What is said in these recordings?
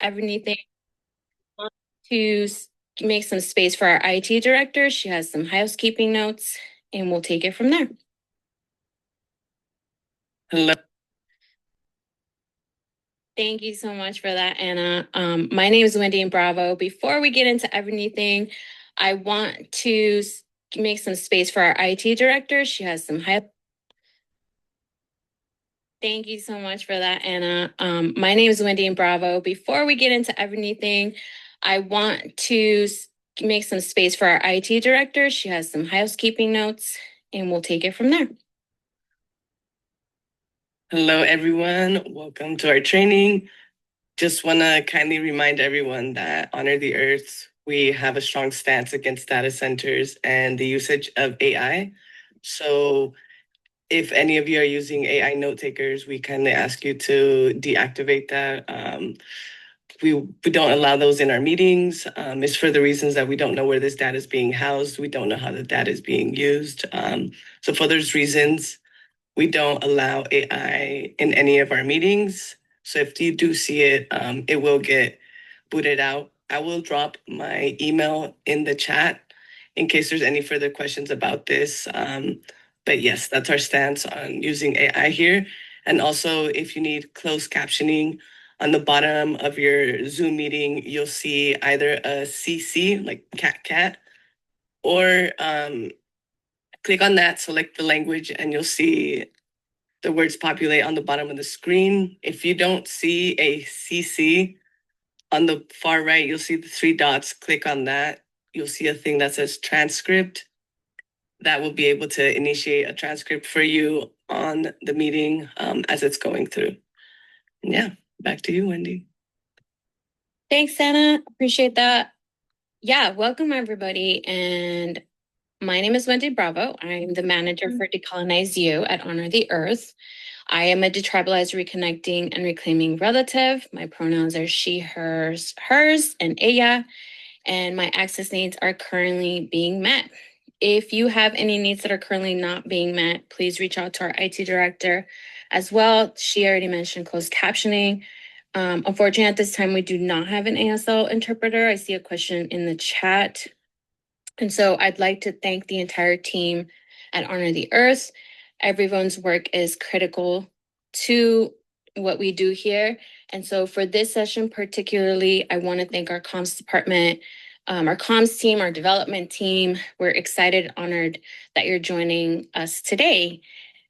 everything to make some space for our IT director. She has some housekeeping notes, and we'll take it from there. Hello. Thank you so much for that, Anna. My name is Wendy Bravo. Before we get into everything, I want to make some space for our IT director. She has some Thank you so much for that, Anna. My name is Wendy Bravo. Before we get into everything, I want to make some space for our IT director. She has some housekeeping notes, and we'll take it from there. Hello, everyone. Welcome to our training. Just want to kindly remind everyone that Honor the Earth, we have a strong stance against data centers and the usage of AI. So if any of you are using AI note takers, we kindly ask you to deactivate that. We don't allow those in our meetings. It's for the reasons that we don't know where this data is being housed. We don't know how the data is being used. So for those reasons, we don't allow AI in any of our meetings. So if you do see it, it will get booted out. I will drop my email in the chat in case there's any further questions about this. But yes, that's our stance on using AI here. And also, if you need closed captioning, on the bottom of your Zoom meeting, you'll see either a CC, like cat, or click on that, select the language, and you'll see the words populate on the bottom of the screen. If you don't see a CC on the far right, you'll see the three dots. Click on that. You'll see a thing that says transcript. That will be able to initiate a transcript for you on the meeting as it's going through. Yeah, back to you, Wendy. Thanks, Anna. Appreciate that. Yeah, welcome everybody. And my name is Wendy Bravo. I'm the manager for Decolonize You at Honor the Earth. I am a detribalized, reconnecting, and reclaiming relative. My pronouns are she, hers, and ella, and my access needs are currently being met. If you have any needs that are currently not being met, please reach out to our IT director as well. She already mentioned closed captioning. Unfortunately, at this time, we do not have an ASL interpreter. I see a question in the chat. And so I'd like to thank the entire team at Honor the Earth. Everyone's work is critical to what we do here. And so for this session particularly, I want to thank our comms department, our comms team, our development team. We're excited, honored that you're joining us today.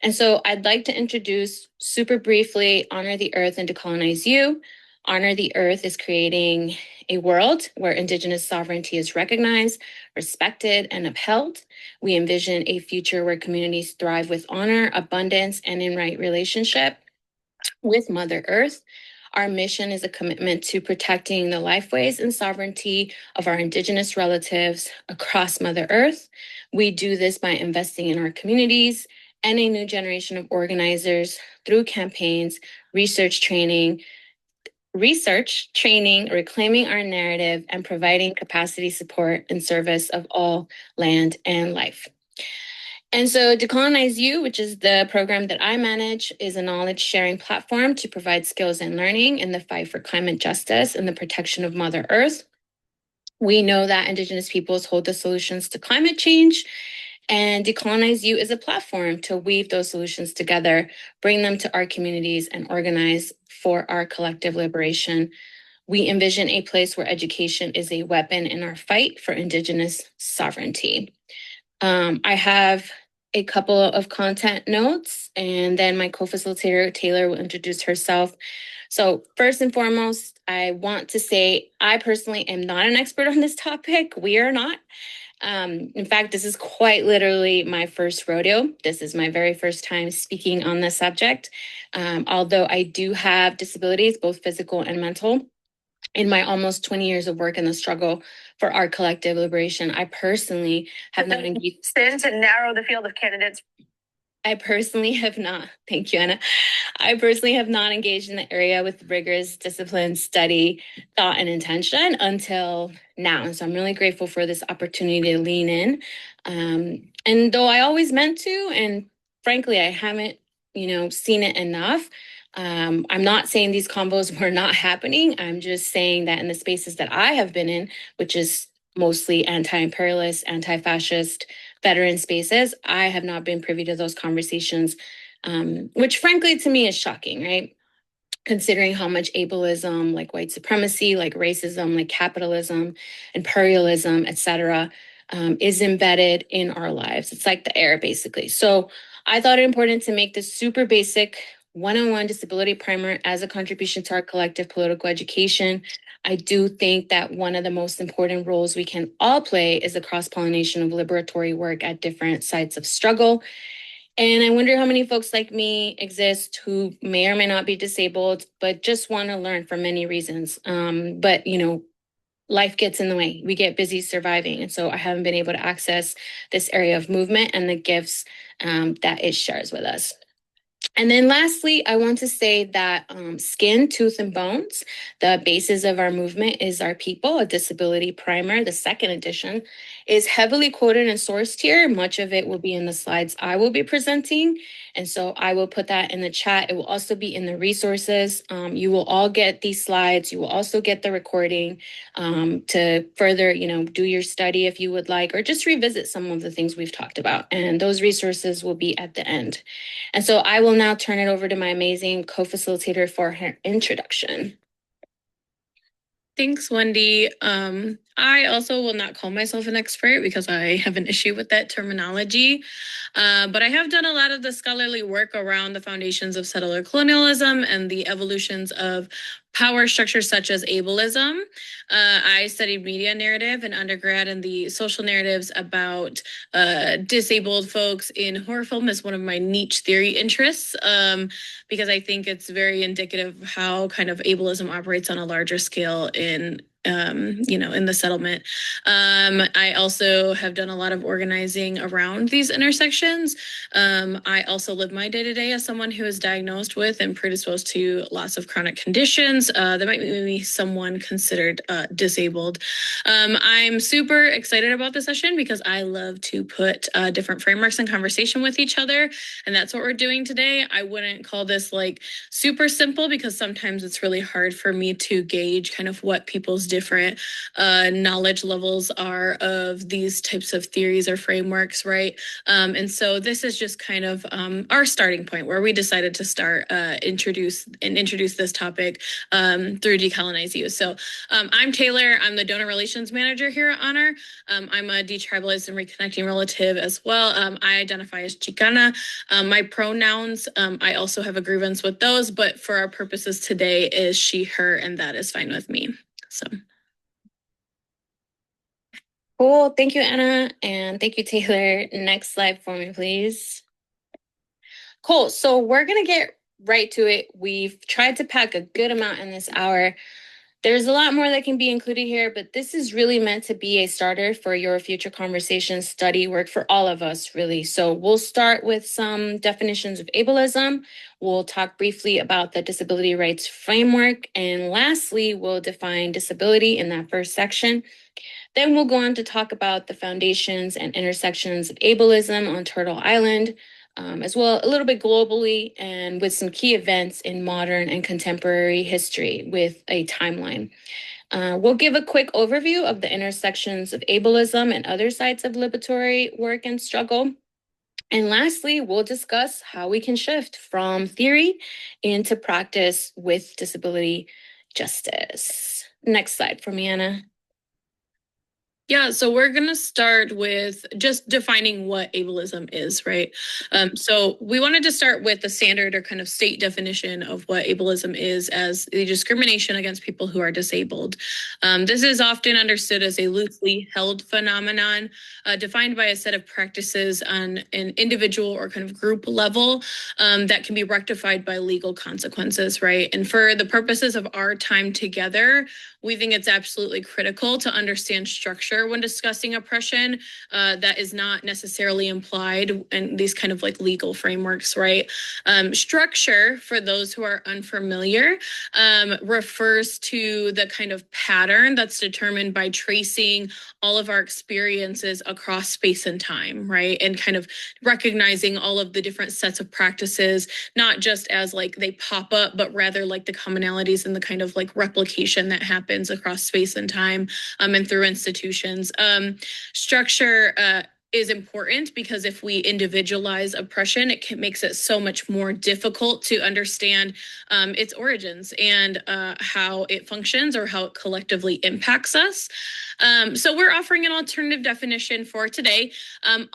And so I'd like to introduce super briefly Honor the Earth and Decolonize You. Honor the Earth is creating a world where Indigenous sovereignty is recognized, respected, and upheld. We envision a future where communities thrive with honor, abundance, and in right relationship with Mother Earth. Our mission is a commitment to protecting the lifeways and sovereignty of our Indigenous relatives across Mother Earth. We do this by investing in our communities and a new generation of organizers through campaigns, research training, reclaiming our narrative, and providing capacity support in service of all land and life. And so Decolonize You, which is the program that I manage, is a knowledge sharing platform to provide skills and learning in the fight for climate justice and the protection of Mother Earth. We know that Indigenous peoples hold the solutions to climate change, and Decolonize You is a platform to weave those solutions together, bring them to our communities, and organize for our collective liberation. We envision a place where education is a weapon in our fight for Indigenous sovereignty. I have a couple of content notes, and then my co-facilitator, Taylor, will introduce herself. So first and foremost, I want to say I personally am not an expert on this topic. We are not. In fact, this is quite literally my first rodeo. This is my very first time speaking on this subject. Although I do have disabilities, both physical and mental, in my almost 20 years of work in the struggle for our collective liberation, I personally have not engaged to narrow the field of candidates. I personally have not, thank you, Anna. I personally have not engaged in the area with rigorous discipline, study, thought, and intention until now. And so I'm really grateful for this opportunity to lean in. And though I always meant to, and frankly, I haven't, seen it enough, I'm not saying these combos were not happening. I'm just saying that in the spaces that I have been in, which is mostly anti-imperialist, anti-fascist, veteran spaces, I have not been privy to those conversations, which frankly to me is shocking, right? Considering how much ableism, like white supremacy, like racism, like capitalism, imperialism, etc., is embedded in our lives. It's like the air, basically. So I thought it important to make this super basic one-on-one disability primer as a contribution to our collective political education. I do think that one of the most important roles we can all play is the cross-pollination of liberatory work at different sites of struggle. And I wonder how many folks like me exist who may or may not be disabled, but just want to learn for many reasons. But, life gets in the way. We get busy surviving. And so I haven't been able to access this area of movement and the gifts that it shares with us. And then lastly, I want to say that Skin, Tooth, and Bones, the basis of our movement is our people, a disability primer, the second edition, is heavily quoted and sourced here. Much of it will be in the slides I will be presenting. And so I will put that in the chat. It will also be in the resources. You will all get these slides. You will also get the recording to further, do your study if you would like, or just revisit some of the things we've talked about. And those resources will be at the end. And so I will now turn it over to my amazing co-facilitator for her introduction. Thanks, Wendy. I also will not call myself an expert because I have an issue with that terminology. But I have done a lot of the scholarly work around the foundations of settler colonialism and the evolutions of power structures such as ableism. I studied media narrative in undergrad, and the social narratives about disabled folks in horror film is one of my niche theory interests, because I think it's very indicative of how kind of ableism operates on a larger scale in the settlement. I also have done a lot of organizing around these intersections. I also live my day-to-day as someone who is diagnosed with and predisposed to lots of chronic conditions that might make me someone considered disabled. I'm super excited about this session because I love to put different frameworks in conversation with each other, and that's what we're doing today. I wouldn't call this like super simple because sometimes it's really hard for me to gauge kind of what people's different knowledge levels are of these types of theories or frameworks, right? And so this is just kind of our starting point where we decided to start introduce this topic through Decolonize You. So I'm Taylor. I'm the donor relations manager here at Honor. I'm a detribalized and reconnecting relative as well. I identify as Chicana. My pronouns, I also have a grievance with those, but for our purposes today is she, her, and that is fine with me. So. Cool. Thank you, Anna. And thank you, Taylor. Next slide for me, please. Cool. So we're going to get right to it. We've tried to pack a good amount in this hour. There's a lot more that can be included here, but this is really meant to be a starter for your future conversation study work for all of us, really. So we'll start with some definitions of ableism. We'll talk briefly about the disability rights framework. And lastly, we'll define disability in that first section. Then we'll go on to talk about the foundations and intersections of ableism on Turtle Island, as well a little bit globally, and with some key events in modern and contemporary history with a timeline. We'll give a quick overview of the intersections of ableism and other sites of liberatory work and struggle. And lastly, we'll discuss how we can shift from theory into practice with disability justice. Next slide for me, Anna. Yeah, so we're going to start with just defining what ableism is, right? So we wanted to start with the standard or kind of state definition of what ableism is as the discrimination against people who are disabled. This is often understood as a loosely held phenomenon defined by a set of practices on an individual or kind of group level that can be rectified by legal consequences, right? And for the purposes of our time together, we think it's absolutely critical to understand structure structure when discussing oppression that is not necessarily implied in these kind of like legal frameworks, right? Structure, for those who are unfamiliar, refers to the kind of pattern that's determined by tracing all of our experiences across space and time, right? And kind of recognizing all of the different sets of practices, not just as like they pop up, but rather like the commonalities and the kind of like replication that happens across space and time and through institutions. Structure is important because if we individualize oppression, makes it so much more difficult to understand its origins and how it functions or how it collectively impacts us. So we're offering an alternative definition for today.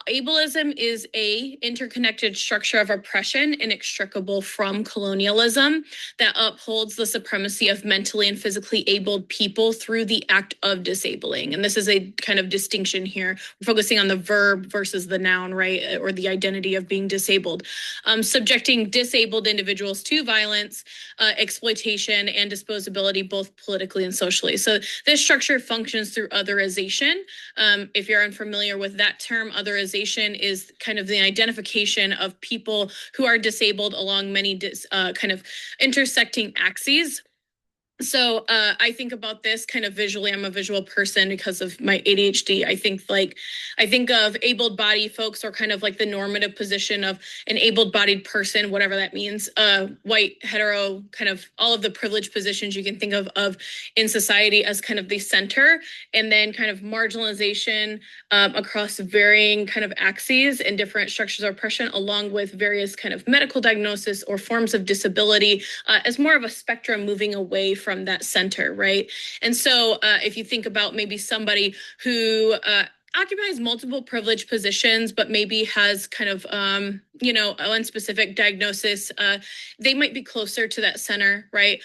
Ableism is a interconnected structure of oppression inextricable from colonialism that upholds the supremacy of mentally and physically abled people through the act of disabling. And this is a kind of distinction here. We're focusing on the verb versus the noun, right? Or the identity of being disabled. Subjecting disabled individuals to violence, exploitation, and disposability, both politically and socially. So this structure functions through otherization. If you're unfamiliar with that term, otherization is kind of the identification of people who are disabled along many kind of intersecting axes. So I think about this kind of visually. I'm a visual person because of my ADHD. I think of able-bodied folks, or kind of like the normative position of an able-bodied person, whatever that means, white, hetero, kind of all of the privileged positions you can think of in society as kind of the center, and then kind of marginalization across varying kind of axes and different structures of oppression, along with various kind of medical diagnosis or forms of disability as more of a spectrum moving away from that center, right? And so if you think about maybe somebody who occupies multiple privileged positions, but maybe has kind of, one specific diagnosis, they might be closer to that center, right?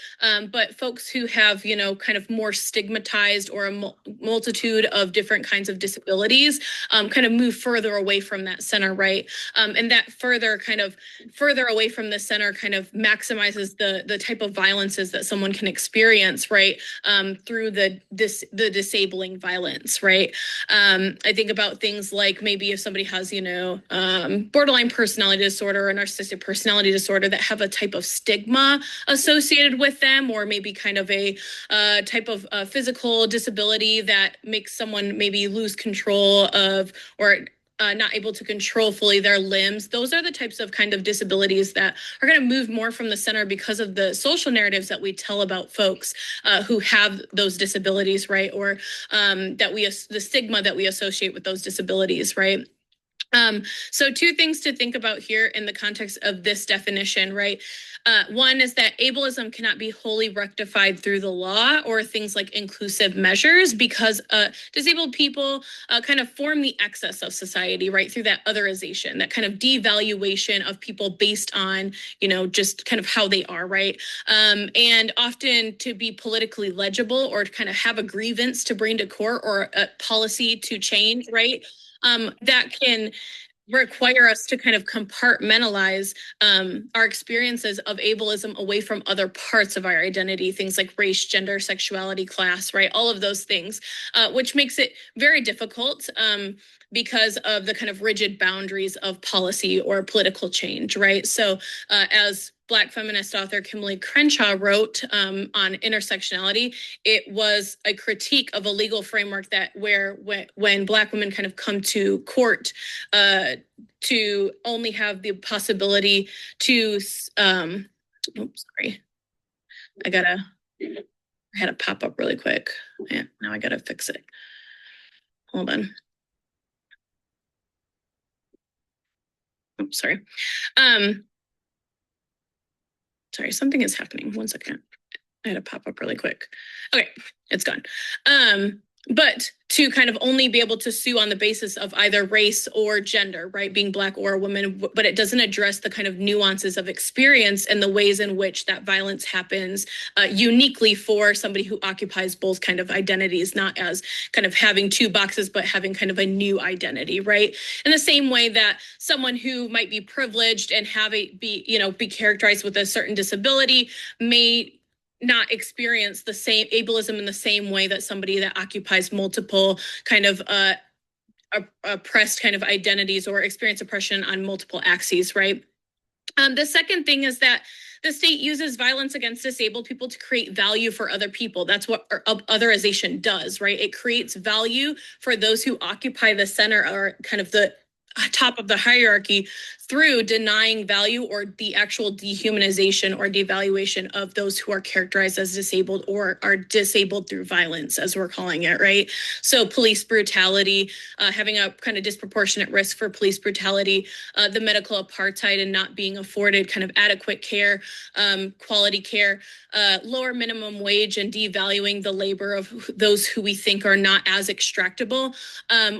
But folks who have, kind of more stigmatized or a multitude of different kinds of disabilities kind of move further away from that center, right? And that further away from the center kind of maximizes the type of violences that someone can experience, right? Through the disabling violence, right? I think about things like maybe if somebody has, borderline personality disorder or narcissistic personality disorder that have a type of stigma associated with them, or maybe kind of a type of physical disability that makes someone maybe lose control of or not able to control fully their limbs. Those are the types of kind of disabilities that are going to move more from the center because of the social narratives that we tell about folks who have those disabilities, right? Or the stigma that we associate with those disabilities, right? So two things to think about here in the context of this definition, right? One is that ableism cannot be wholly rectified through the law or things like inclusive measures, because disabled people kind of form the excess of society, right? Through that otherization, that kind of devaluation of people based on, just kind of how they are, right? And often to be politically legible or to kind of have a grievance to bring to court or a policy to change, right? That can require us to kind of compartmentalize our experiences of ableism away from other parts of our identity, things like race, gender, sexuality, class, right? All of those things, which makes it very difficult because of the kind of rigid boundaries of policy or political change, right? So as Black feminist author Kimberly Crenshaw wrote on intersectionality, it was a critique of a legal framework that when Black women kind of come to court to only have the possibility to, sorry, I had a pop up really quick. Yeah, now I gotta fix it. Hold on. Oops, sorry. Sorry, something is happening. 1 second. I had to pop up really quick. Okay, it's gone. But to kind of only be able to sue on the basis of either race or gender, right? Being Black or a woman, but it doesn't address the kind of nuances of experience and the ways in which that violence happens uniquely for somebody who occupies both kind of identities, not as kind of having two boxes, but having kind of a new identity, right? In the same way that someone who might be privileged and be characterized with a certain disability may not experience the same ableism in the same way that somebody that occupies multiple kind of oppressed kind of identities or experience oppression on multiple axes, right? The second thing is that the state uses violence against disabled people to create value for other people. That's what otherization does, right? It creates value for those who occupy the center or kind of the top of the hierarchy through denying value or the actual dehumanization or devaluation of those who are characterized as disabled or are disabled through violence, as we're calling it, right? So police brutality, having a kind of disproportionate risk for police brutality, the medical apartheid and not being afforded kind of adequate care, quality care, lower minimum wage and devaluing the labor of those who we think are not as extractable,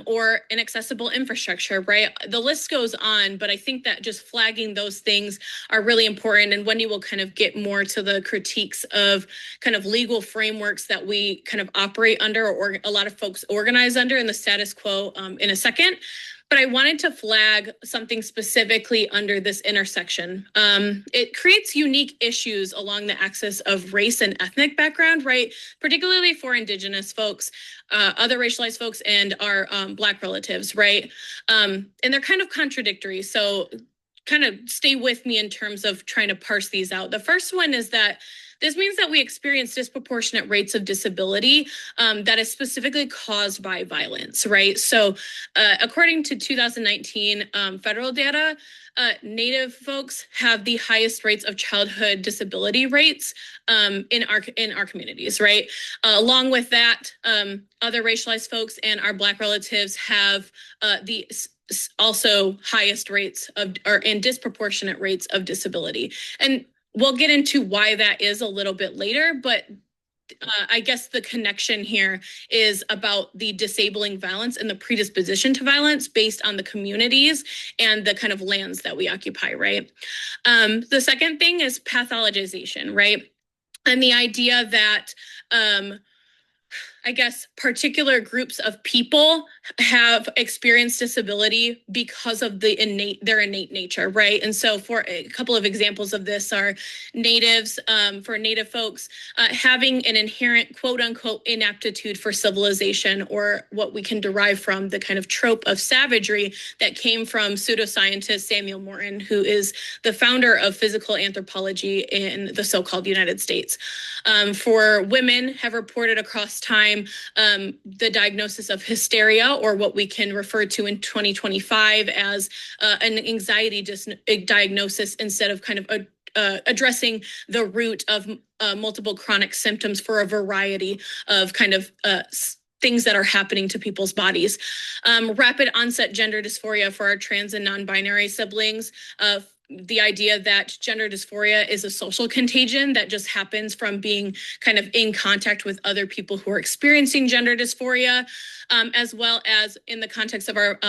or inaccessible infrastructure, right? The list goes on, but I think that just flagging those things are really important. And Wendy will kind of get more to the critiques of kind of legal frameworks that we kind of operate under, or a lot of folks organize under in the status quo in a second. But I wanted to flag something specifically under this intersection. It creates unique issues along the axis of race and ethnic background, right? Particularly for Indigenous folks, other racialized folks, and our Black relatives, right? And they're kind of contradictory. So kind of stay with me in terms of trying to parse these out. The first one is that this means that we experience disproportionate rates of disability that is specifically caused by violence, right? So according to 2019 federal data, Native folks have the highest rates of childhood disability rates in our communities, right? Along with that, other racialized folks and our Black relatives have the also highest rates of, or in disproportionate rates of disability. And we'll get into why that is a little bit later, but I guess the connection here is about the disabling violence and the predisposition to violence based on the communities and the kind of lands that we occupy, right? The second thing is pathologization, right? And the idea that I guess particular groups of people have experienced disability because of their innate nature, right? And so for a couple of examples of this are natives, for Native folks, having an inherent quote unquote inaptitude for civilization, or what we can derive from the kind of trope of savagery that came from pseudoscientist Samuel Morton, who is the founder of physical anthropology in the so-called United States. For women have reported across time the diagnosis of hysteria, or what we can refer to in 2025 as an anxiety diagnosis, instead of kind of addressing the root of multiple chronic symptoms for a variety of kind of things that are happening to people's bodies. Rapid onset gender dysphoria for our trans and non-binary siblings. The idea that gender dysphoria is a social contagion that just happens from being kind of in contact with other people who are experiencing gender dysphoria, as well as in the context of our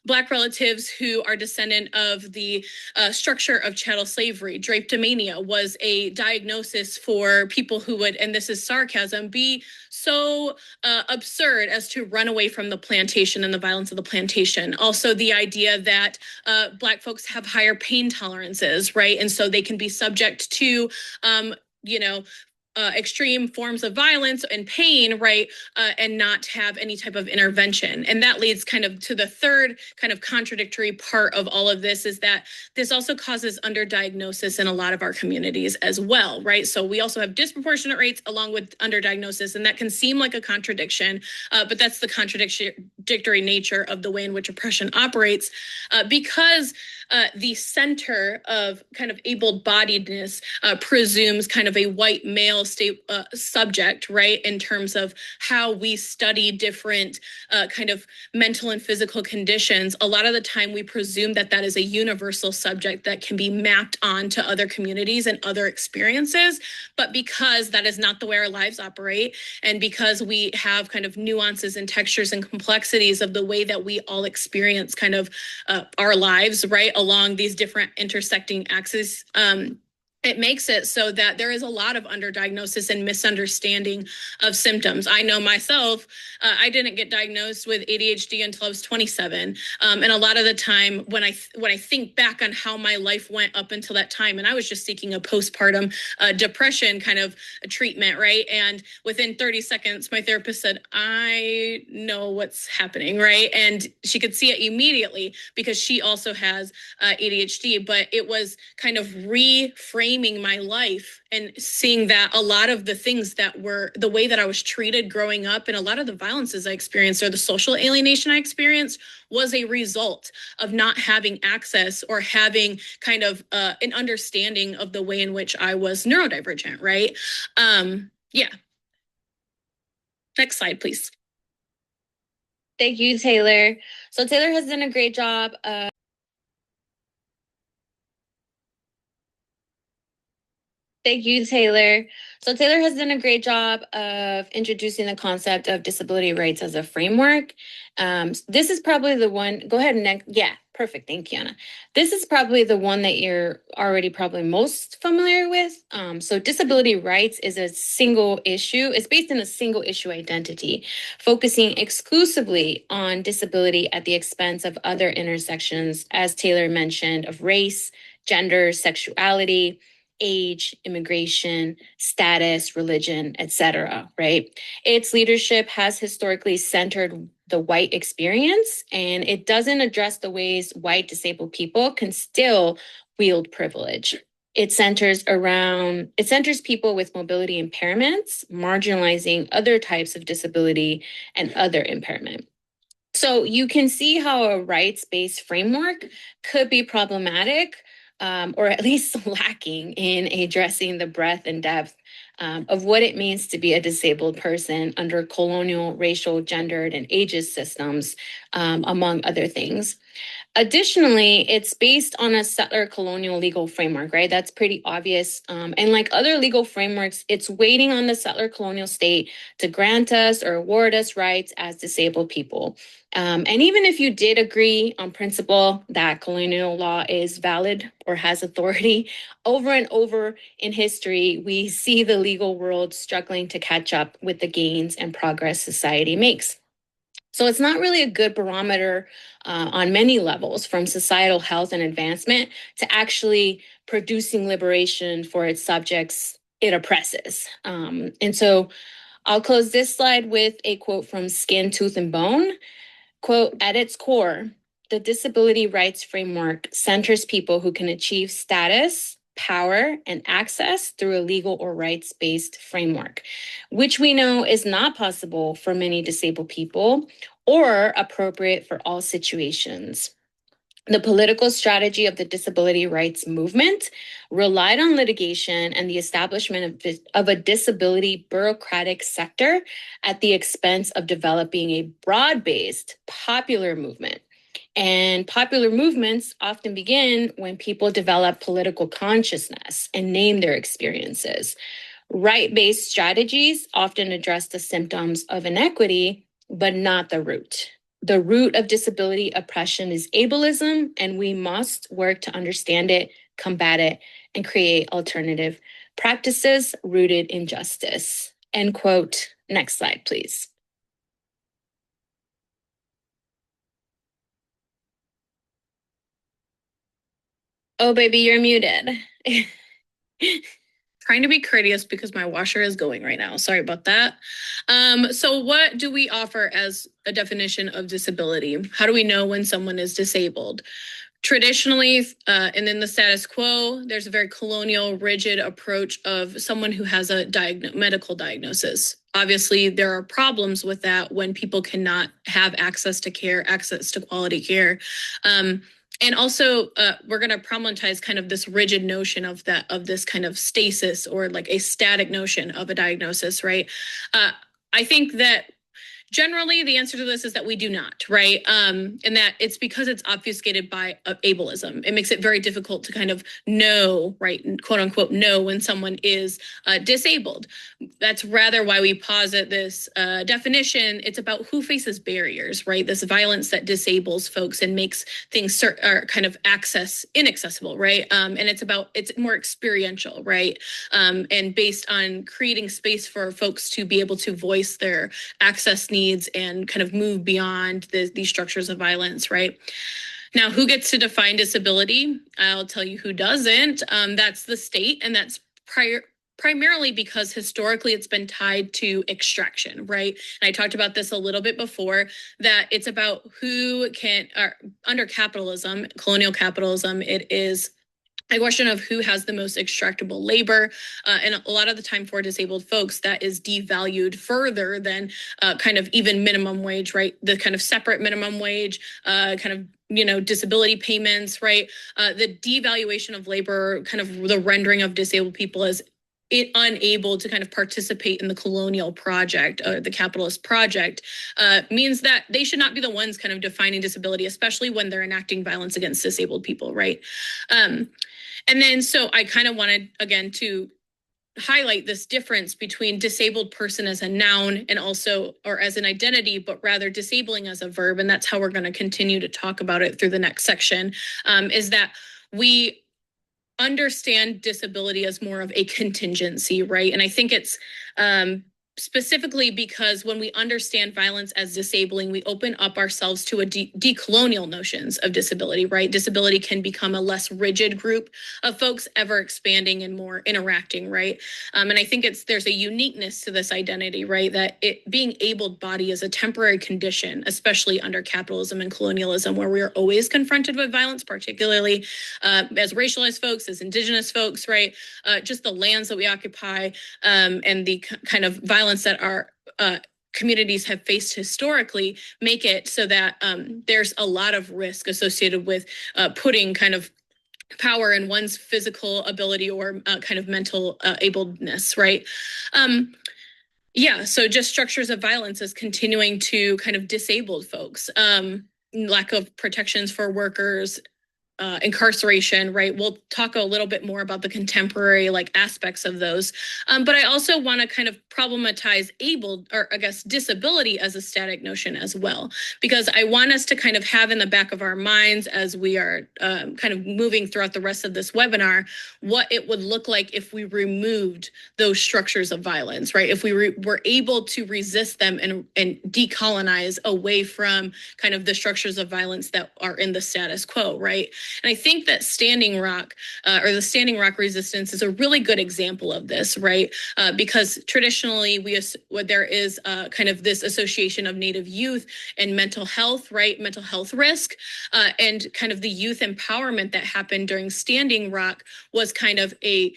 Black relatives who are descendant of the structure of chattel slavery. Drapetomania was a diagnosis for people who would, and this is sarcasm, be so absurd as to run away from the plantation and the violence of the plantation. Also, the idea that Black folks have higher pain tolerances, right? And so they can be subject to, extreme forms of violence and pain, right? And not have any type of intervention. And that leads kind of to the third kind of contradictory part of all of this, is that this also causes underdiagnosis in a lot of our communities as well, right? So we also have disproportionate rates along with underdiagnosis, and that can seem like a contradiction, but that's the contradictory nature of the way in which oppression operates, because the center of kind of able-bodiedness presumes kind of a white male state subject, right? In terms of how we study different kind of mental and physical conditions. A lot of the time we presume that that is a universal subject that can be mapped onto other communities and other experiences. But because that is not the way our lives operate, and because we have kind of nuances and textures and complexities of the way that we all experience kind of our lives, right, along these different intersecting axes, it makes it so that there is a lot of underdiagnosis and misunderstanding of symptoms. I know myself, I didn't get diagnosed with ADHD until I was 27. And a lot of the time when I think back on how my life went up until that time, and I was just seeking a postpartum depression kind of a treatment, right? And within 30 seconds, my therapist said, I know what's happening, right? And she could see it immediately because she also has ADHD, but it was kind of reframing my life and seeing that a lot of the things that were the way that I was treated growing up and a lot of the violences I experienced or the social alienation I experienced was a result of not having access or having kind of an understanding of the way in which I was neurodivergent, right? Yeah. Next slide, please. Thank you, Taylor. So Taylor has done a great job of Thank you, Taylor. So Taylor has done a great job of introducing the concept of disability rights as a framework. This is probably the one, go ahead and next. Yeah, perfect. Thank you, Anna. This is probably the one that you're already probably most familiar with. So disability rights is a single issue. It's based in a single issue identity, focusing exclusively on disability at the expense of other intersections, as Taylor mentioned, of race, gender, sexuality, age, immigration, status, religion, etc., right? Its leadership has historically centered the white experience, and it doesn't address the ways white disabled people can still wield privilege. It centers people with mobility impairments, marginalizing other types of disability and other impairment. So you can see how a rights-based framework could be problematic, or at least lacking in addressing the breadth and depth of what it means to be a disabled person under colonial, racial, gendered, and ageist systems, among other things. Additionally, it's based on a settler colonial legal framework, right? That's pretty obvious. And like other legal frameworks, it's waiting on the settler colonial state to grant us or award us rights as disabled people. And even if you did agree on principle that colonial law is valid or has authority, over and over in history, we see the legal world struggling to catch up with the gains and progress society makes. So it's not really a good barometer on many levels, from societal health and advancement to actually producing liberation for its subjects it oppresses. And so I'll close this slide with a quote from Skin, Tooth, and Bone. Quote, at its core, the disability rights framework centers people who can achieve status, power, and access through a legal or rights-based framework, which we know is not possible for many disabled people or appropriate for all situations. The political strategy of the disability rights movement relied on litigation and the establishment of a disability bureaucratic sector at the expense of developing a broad-based popular movement. And popular movements often begin when people develop political consciousness and name their experiences. Right-based strategies often address the symptoms of inequity, but not the root. The root of disability oppression is ableism, and we must work to understand it, combat it, and create alternative practices rooted in justice. End quote. Next slide, please. Oh, baby, you're muted. Trying to be courteous because my washer is going right now. Sorry about that. So what do we offer as a definition of disability? How do we know when someone is disabled? Traditionally, and in the status quo, there's a very colonial, rigid approach of someone who has a medical diagnosis. Obviously, there are problems with that when people cannot have access to care, access to quality care. And also, we're going to problematize kind of this rigid notion of this kind of stasis or like a static notion of a diagnosis, right? I think that Generally, the answer to this is that we do not, right? And that it's because it's obfuscated by ableism. It makes it very difficult to kind of know, right, quote unquote, know when someone is disabled. That's rather why we posit this definition. It's about who faces barriers, right? This violence that disables folks and makes things kind of inaccessible, right? And it's more experiential, right? And based on creating space for folks to be able to voice their access needs and kind of move beyond these structures of violence, right? Now, who gets to define disability? I'll tell you who doesn't. That's the state, and that's primarily because historically it's been tied to extraction, right? And I talked about this a little bit before, that it's about who can, under capitalism, colonial capitalism, it is a question of who has the most extractable labor. And a lot of the time for disabled folks, that is devalued further than kind of even minimum wage, right? The kind of separate minimum wage, kind of, disability payments, right? The devaluation of labor, kind of the rendering of disabled people as unable to kind of participate in the colonial project or the capitalist project means that they should not be the ones kind of defining disability, especially when they're enacting violence against disabled people, right? And then so I kind of wanted, again, to highlight this difference between disabled person as a noun and also, or as an identity, but rather disabling as a verb. And that's how we're going to continue to talk about it through the next section, is that we understand disability as more of a contingency, right? And I think it's specifically because when we understand violence as disabling, we open up ourselves to a decolonial notions of disability, right? Disability can become a less rigid group of folks, ever expanding and more interacting, right? And I think there's a uniqueness to this identity, right? That being abled body is a temporary condition, especially under capitalism and colonialism, where we are always confronted with violence, particularly as racialized folks, as indigenous folks, right? Just the lands that we occupy, and the kind of violence that our communities have faced historically make it so that there's a lot of risk associated with putting kind of power in one's physical ability or kind of mental ableness, right? So just structures of violence is continuing to kind of disabled folks, lack of protections for workers, incarceration, right? We'll talk a little bit more about the contemporary aspects of those. But I also want to kind of problematize disability as a static notion as well, because I want us to kind of have in the back of our minds as we are kind of moving throughout the rest of this webinar, what it would look like if we removed those structures of violence, right? If we were able to resist them and decolonize away from kind of the structures of violence that are in the status quo, right? And I think that Standing Rock or the Standing Rock resistance is a really good example of this, right? Because traditionally there is kind of this association of Native youth and mental health, right? Mental health risk, and kind of the youth empowerment that happened during Standing Rock was kind of a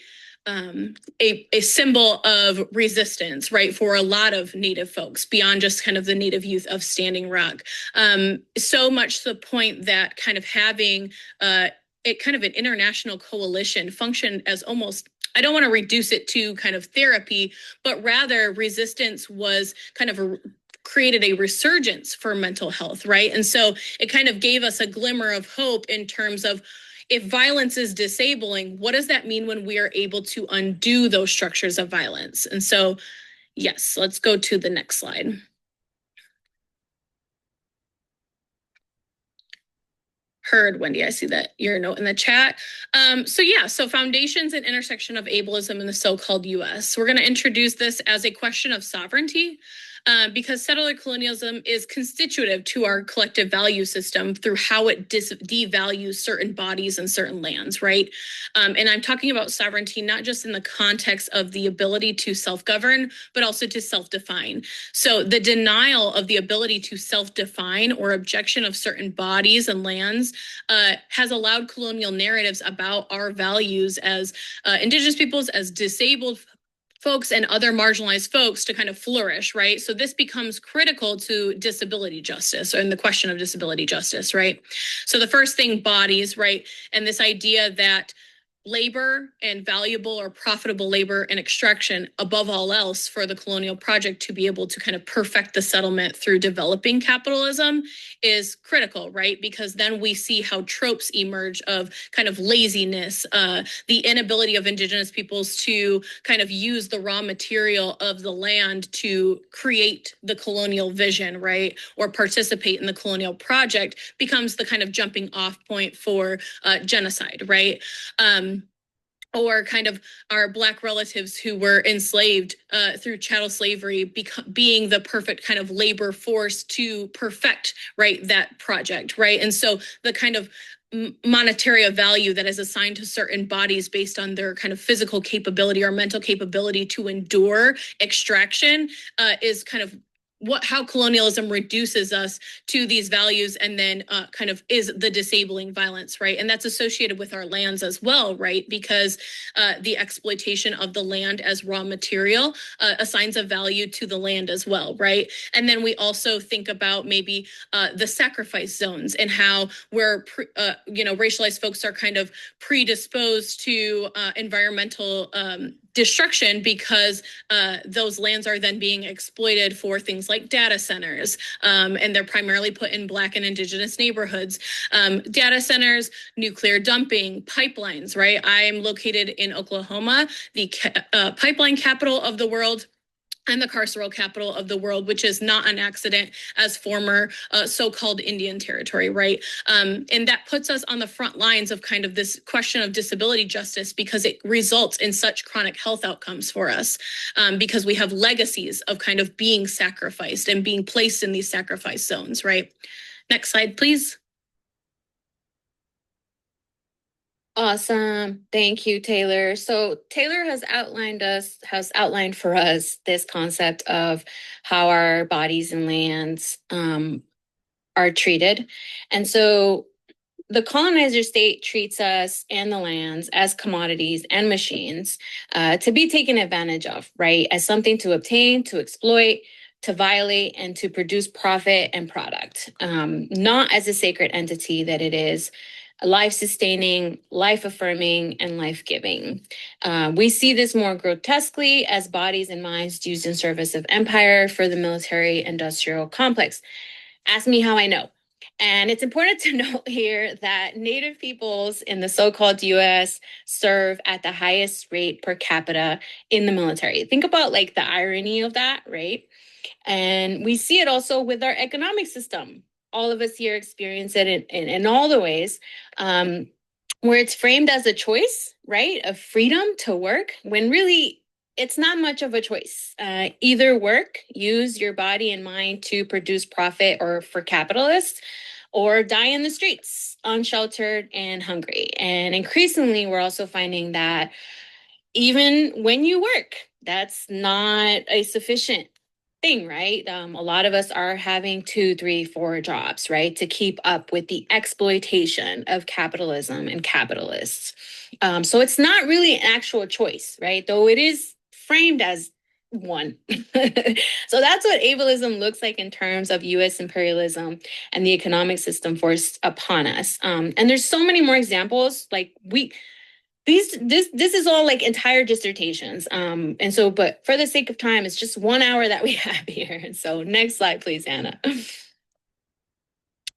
symbol of resistance, right, for a lot of Native folks beyond just kind of the Native youth of Standing Rock. So much to the point that kind of having it kind of an international coalition function as almost, I don't want to reduce it to kind of therapy, but rather resistance was kind of created a resurgence for mental health, right? And so it kind of gave us a glimmer of hope in terms of, if violence is disabling, what does that mean when we are able to undo those structures of violence? And so, yes, let's go to the next slide. Heard, Wendy, I see that your note in the chat. So foundations and intersection of ableism in the so-called US. We're going to introduce this as a question of sovereignty, because settler colonialism is constitutive to our collective value system through how it devalues certain bodies and certain lands, right? And I'm talking about sovereignty not just in the context of the ability to self-govern, but also to self-define. So the denial of the ability to self-define or objection of certain bodies and lands has allowed colonial narratives about our values as indigenous peoples, as disabled folks and other marginalized folks to kind of flourish, right? So this becomes critical to disability justice and the question of disability justice, right? So the first thing, bodies, right? And this idea that labor and valuable or profitable labor and extraction above all else for the colonial project to be able to kind of perfect the settlement through developing capitalism is critical, right? Because then we see how tropes emerge of kind of laziness, the inability of indigenous peoples to kind of use the raw material of the land to create the colonial vision, right? Or participate in the colonial project becomes the kind of jumping off point for genocide, right? Or kind of our Black relatives who were enslaved through chattel slavery being the perfect kind of labor force to perfect, right, that project, right? And so the kind of monetary value that is assigned to certain bodies based on their kind of physical capability or mental capability to endure extraction is kind of how colonialism reduces us to these values, and then kind of is the disabling violence, right? And that's associated with our lands as well, right? Because the exploitation of the land as raw material assigns a value to the land as well, right? And then we also think about maybe the sacrifice zones and how we're, racialized folks are kind of predisposed to environmental destruction because those lands are then being exploited for things like data centers, and they're primarily put in Black and Indigenous neighborhoods. Data centers, nuclear dumping, pipelines, right? I'm located in Oklahoma, the pipeline capital of the world, and the carceral capital of the world, which is not an accident as former so-called Indian territory, right? And that puts us on the front lines of kind of this question of disability justice because it results in such chronic health outcomes for us, because we have legacies of kind of being sacrificed and being placed in these sacrifice zones, right? Next slide, please. Awesome. Thank you, Taylor. So Taylor has outlined for us this concept of how our bodies and lands are treated. And so the colonizer state treats us and the lands as commodities and machines to be taken advantage of, right? As something to obtain, to exploit, to violate, and to produce profit and product, not as a sacred entity that it is, life-sustaining, life-affirming, and life-giving. We see this more grotesquely as bodies and minds used in service of empire for the military-industrial complex. Ask me how I know. And it's important to note here that Native peoples in the so-called US serve at the highest rate per capita in the military. Think about like the irony of that, right? And we see it also with our economic system. All of us here experience it in all the ways, where it's framed as a choice, right? Of freedom to work, when really it's not much of a choice. Either work, use your body and mind to produce profit or for capitalists, or die in the streets, unsheltered and hungry. And increasingly, we're also finding that even when you work, that's not a sufficient thing, right? A lot of us are having 2, 3, 4 jobs, right, to keep up with the exploitation of capitalism and capitalists. So it's not really an actual choice, right? Though it is framed as one. So that's what ableism looks like in terms of US imperialism and the economic system forced upon us. And there's so many more examples. Like this is all like entire dissertations. And so, but for the sake of time, it's just 1 hour that we have here. And so next slide, please, Anna.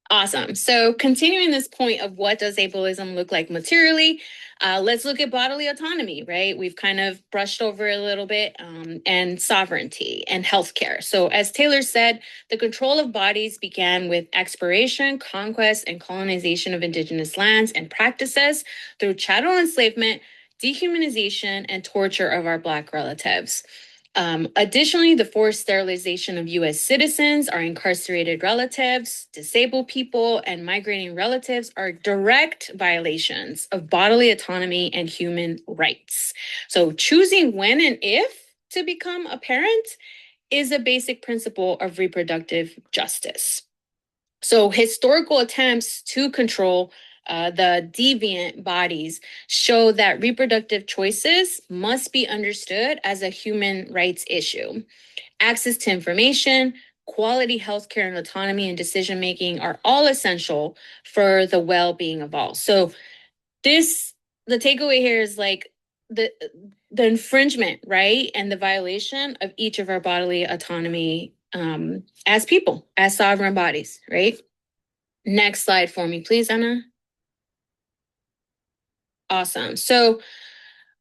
Awesome. So continuing this point of what does ableism look like materially, let's look at bodily autonomy, right? We've kind of brushed over a little bit, and sovereignty and healthcare. So as Taylor said, the control of bodies began with exploration, conquest, and colonization of indigenous lands and practices through chattel enslavement, dehumanization, and torture of our Black relatives. Additionally, the forced sterilization of US citizens, our incarcerated relatives, disabled people, and migrating relatives are direct violations of bodily autonomy and human rights. So choosing when and if to become a parent is a basic principle of reproductive justice. So historical attempts to control the deviant bodies show that reproductive choices must be understood as a human rights issue. Access to information, quality healthcare, and autonomy and decision-making are all essential for the well-being of all. So this the takeaway here is like the infringement, right, and the violation of each of our bodily autonomy as people, as sovereign bodies, right? Next slide for me, please, Anna. Awesome. So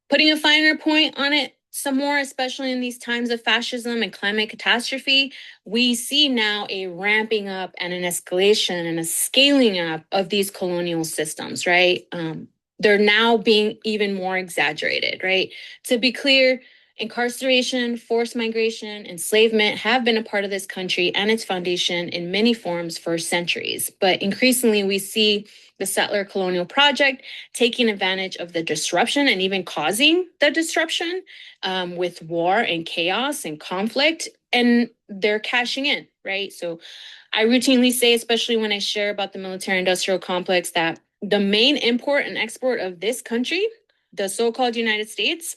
putting a finer point on it some more, especially in these times of fascism and climate catastrophe, we see now a ramping up and an escalation and a scaling up of these colonial systems, right? They're now being even more exaggerated, right? To be clear, incarceration, forced migration, enslavement have been a part of this country and its foundation in many forms for centuries. But increasingly, we see the settler colonial project taking advantage of the disruption and even causing the disruption with war and chaos and conflict. And they're cashing in, right? So I routinely say, especially when I share about the military industrial complex, that the main import and export of this country, the so-called United States,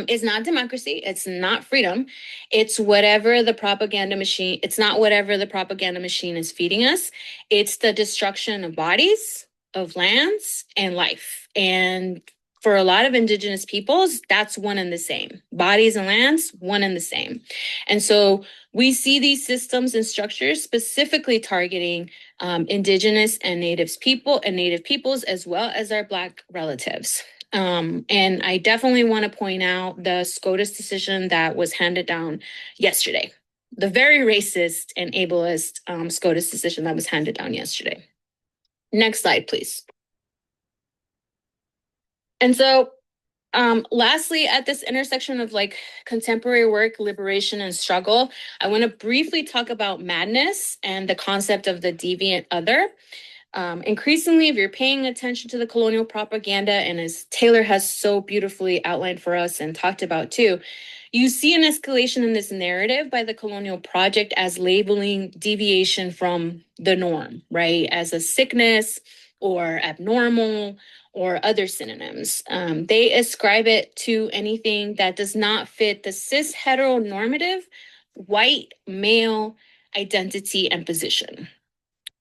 is not democracy. It's not freedom. It's whatever the propaganda machine. It's not whatever the propaganda machine is feeding us. It's the destruction of bodies, of lands, and life. And for a lot of indigenous peoples, that's one and the same. Bodies and lands, one and the same. And so we see these systems and structures specifically targeting indigenous and natives people and native peoples, as well as our Black relatives. And I definitely want to point out the SCOTUS decision that was handed down yesterday. The very racist and ableist SCOTUS decision that was handed down yesterday. Next slide, please. And so lastly, at this intersection of like contemporary work, liberation, and struggle, I want to briefly talk about madness and the concept of the deviant other. Increasingly, if you're paying attention to the colonial propaganda, and as Taylor has so beautifully outlined for us and talked about too, you see an escalation in this narrative by the colonial project as labeling deviation from the norm, right? As a sickness or abnormal or other synonyms. They ascribe it to anything that does not fit the cis heteronormative white male identity and position.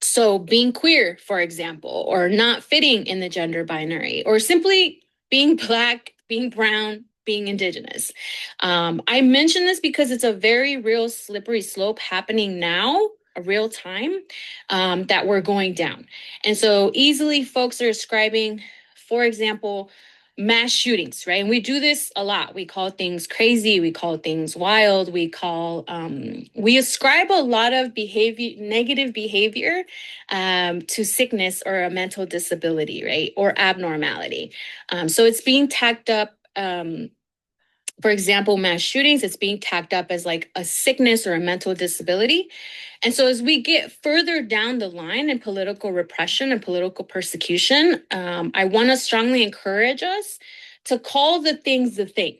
So being queer, for example, or not fitting in the gender binary, or simply being Black, being brown, being indigenous. I mention this because it's a very real slippery slope happening now, a real time that we're going down. And so easily folks are ascribing, for example, mass shootings, right? And we do this a lot. We call things crazy, we call things wild, we ascribe a lot of negative behavior to sickness or a mental disability, right? Or abnormality. So it's being tacked up. For example, mass shootings, it's being tacked up as like a sickness or a mental disability. And so as we get further down the line in political repression and political persecution, I want to strongly encourage us to call the things the thing.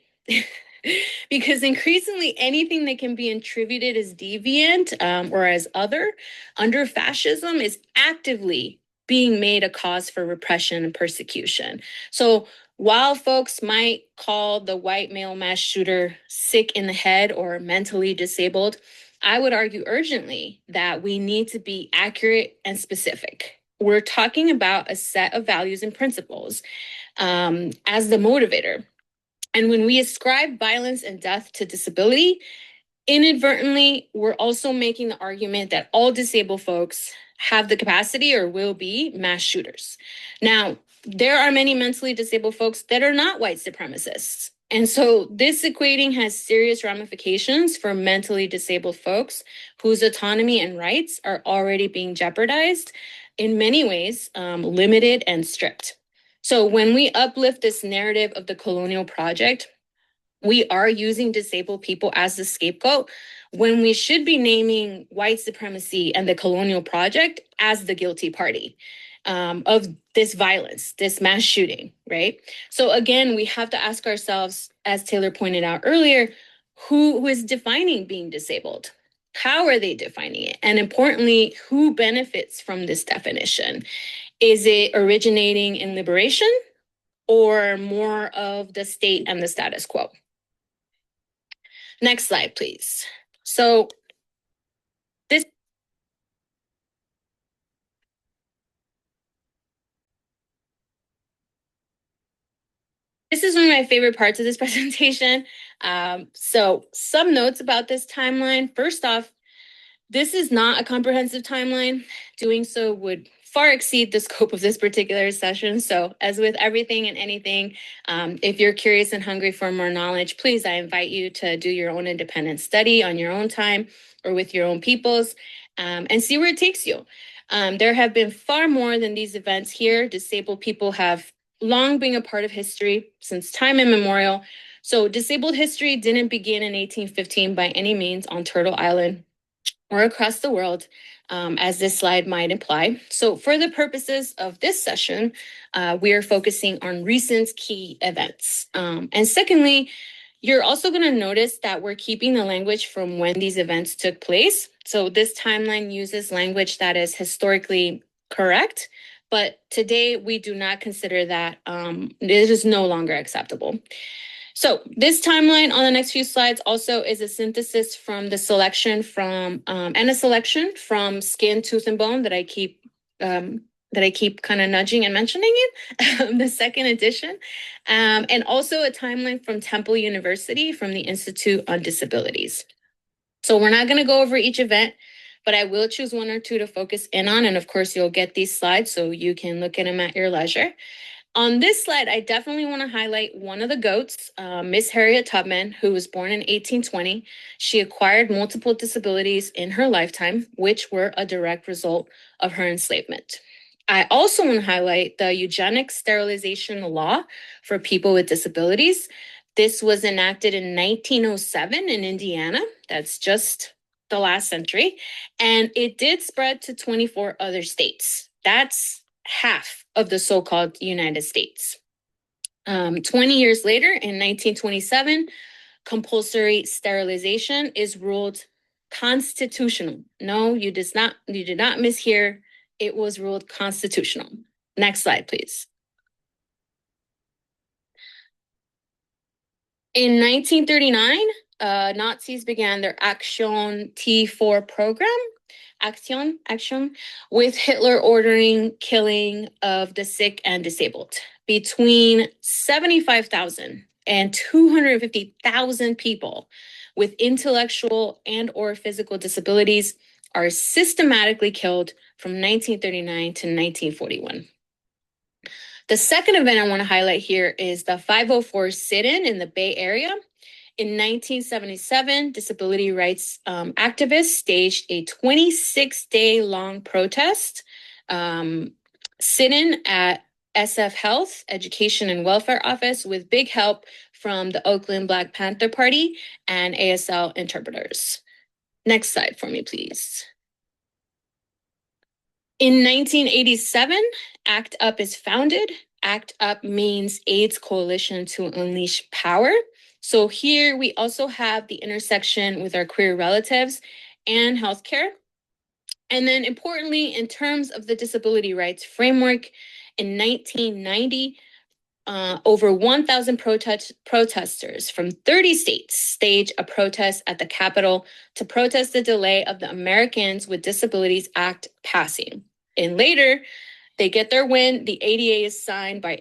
Because increasingly anything that can be attributed as deviant or as other under fascism is actively being made a cause for repression and persecution. So while folks might call the white male mass shooter sick in the head or mentally disabled, I would argue urgently that we need to be accurate and specific. We're talking about a set of values and principles as the motivator. And when we ascribe violence and death to disability, inadvertently, we're also making the argument that all disabled folks have the capacity or will be mass shooters. Now, there are many mentally disabled folks that are not white supremacists. And so this equating has serious ramifications for mentally disabled folks whose autonomy and rights are already being jeopardized, in many ways, limited and stripped. So when we uplift this narrative of the colonial project, we are using disabled people as the scapegoat when we should be naming white supremacy and the colonial project as the guilty party of this violence, this mass shooting, right? So again, we have to ask ourselves, as Taylor pointed out earlier, who is defining being disabled? How are they defining it? And importantly, who benefits from this definition? Is it originating in liberation or more of the state and the status quo? Next slide, please. So this This is one of my favorite parts of this presentation. So some notes about this timeline. First off, this is not a comprehensive timeline. Doing so would far exceed the scope of this particular session. So as with everything and anything, if you're curious and hungry for more knowledge, please, I invite you to do your own independent study on your own time or with your own peoples, and see where it takes you. There have been far more than these events here. Disabled people have long been a part of history since time immemorial. So disabled history didn't begin in 1815 by any means on Turtle Island or across the world, as this slide might imply. So for the purposes of this session, we are focusing on recent key events. And secondly, you're also going to notice that we're keeping the language from when these events took place. So this timeline uses language that is historically correct, but today we do not consider that it is no longer acceptable. So this timeline on the next few slides also is a synthesis from the selection from and a selection from Skin, Tooth, and Bone that I keep kind of nudging and mentioning it, the second edition, and also a timeline from Temple University from the Institute on Disabilities. So we're not going to go over each event, but I will choose one or two to focus in on, and of course you'll get these slides so you can look at them at your leisure. On this slide, I definitely want to highlight one of the GOATs, Miss Harriet Tubman, who was born in 1820. She acquired multiple disabilities in her lifetime, which were a direct result of her enslavement. I also want to highlight the eugenic sterilization law for people with disabilities. This was enacted in 1907 in Indiana. That's just the last century. And it did spread to 24 other states. That's half of the so-called United States. 20 years later, in 1927, compulsory sterilization is ruled constitutional. No, you did not mishear. It was ruled constitutional. Next slide, please. In 1939, Nazis began their Action T4 program. Action, with Hitler ordering killing of the sick and disabled. Between 75,000 and 250,000 people with intellectual and or physical disabilities are systematically killed from 1939 to 1941. The second event I want to highlight here is the 504 sit-in in the Bay Area. In 1977, disability rights activists staged a 26-day-long protest, sit-in at SF Health, Education and Welfare Office with big help from the Oakland Black Panther Party and ASL interpreters. Next slide for me, please. In 1987, ACT UP is founded. ACT UP means AIDS Coalition to Unleash Power. So here we also have the intersection with our queer relatives and healthcare. And then importantly, in terms of the disability rights framework, in 1990, over 1,000 protesters from 30 states staged a protest at the Capitol to protest the delay of the Americans with Disabilities Act passing. And later, they get their win. The ADA is signed by